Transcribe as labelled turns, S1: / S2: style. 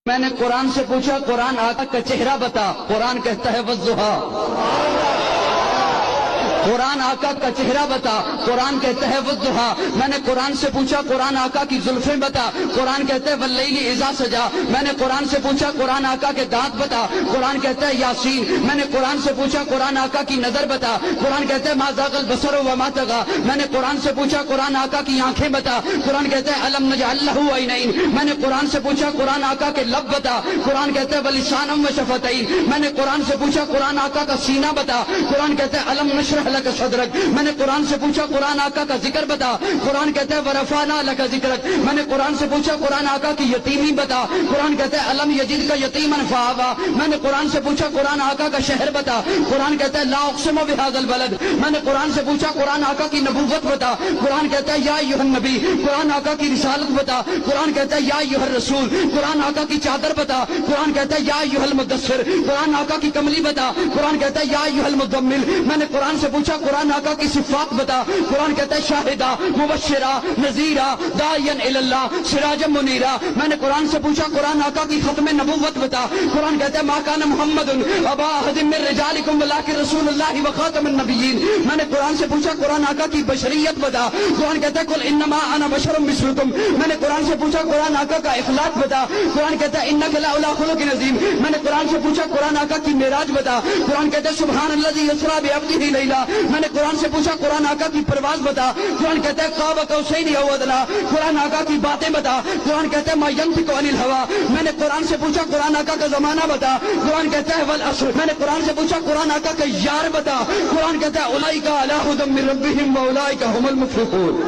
S1: میں نے قرآن سے پوچھا قرآن آقا کا چہرہ بتا، قرآن کہتا ہے والضحیٰ۔ قرآن آقا کا چہرہ بتا، قرآن کہتا ہے والضحیٰ۔ میں نے قرآن سے پوچھا قرآن آقا کی زلفیں بتا، قرآن کہتا ہے واللیل اذا سجا۔ میں نے قرآن سے پوچھا قرآن آقا کے دانت بتا، قرآن کہتا ہے یاسین۔ میں نے قرآن سے پوچھا قرآن آقا کی نظر بتا، قرآن کہتا ہے ما زاغ البصر وما طغى۔ میں نے قرآن سے پوچھا قرآن آقا کی آنکھیں بتا، قرآن کہتا ہے الم نجعل لہ عینین۔ میں نے قرآن سے پوچھا قرآن آقا کے لب بتا، قرآن کہتا ہے ولسانا وشفتین۔ میں نے قرآن سے پوچھا قرآن آقا کا سینہ بتا، قرآن کہتا ہے الم نشرح لک صدرک۔ میں نے قرآن سے پوچھا قرآن آقا کا ذکر بتا، قرآن کہتا ہے ورفعنا لک ذکرک۔ میں نے قرآن سے پوچھا قرآن آقا کی یتیمی بتا، قرآن کہتا ہے الم یجدک یتیما فآویٰ۔ میں نے قرآن سے پوچھا قرآن آقا کا شہر بتا، قرآن کہتا ہے لا اقسم بہذا البلد۔ میں نے قرآن سے پوچھا قرآن آقا کی نبوت بتا، قرآن کہتا ہے یا ایھا النبی۔ قرآن آقا کی رسالت بتا، قرآن کہتا ہے یا ایھا الرسول۔ قرآن آقا کی چادر بتا، قرآن کہتا ہے یا ایھا المدثر۔ قرآن آقا کی کملی بتا، قرآن کہتا ہے یا ایھا المزمل۔ میں نے قرآن سے پوچھا قرآن آقا کی صفات بتا، قرآن کہتا ہے شاہدہ مبشرہ نذیرہ داعیا الی اللہ سراجا منیرہ۔ میں نے قرآن سے پوچھا قرآن آقا کی ختم نبوت بتا، قرآن کہتا ہے ما کان محمد ابا احد من رجالکم ولکن رسول اللہ وخاتم النبیین۔ میں نے قرآن سے پوچھا قرآن آقا کی بشریت بتا، قرآن کہتا ہے قل انما انا بشر مثلکم۔ میں نے قرآن سے پوچھا قرآن آقا کا اخلاق بتا، قرآن کہتا ہے انک لعلی خلق عظیم۔ میں نے قرآن سے پوچھا قرآن آقا کی معراج بتا، قرآن کہتا ہے سبحان الذی اسریٰ بعبدہ لیلا۔ میں نے قرآن سے پوچھا قرآن آقا کی پرواز بتا، قرآن کہتا ہے قاب قوسین او ادنیٰ۔ قرآن آقا کی باتیں بتا، قرآن کہتا ہے ما ینطق عن الہویٰ۔ میں نے قرآن سے پوچھا قرآن آقا کا زمانہ بتا، قرآن کہتا ہے والعصر۔ میں نے قرآن سے پوچھا قرآن آقا کا یار بتا، قرآن کہتا ہے اولئک علی ھدی من ربہم واولئک ھم المفلحون۔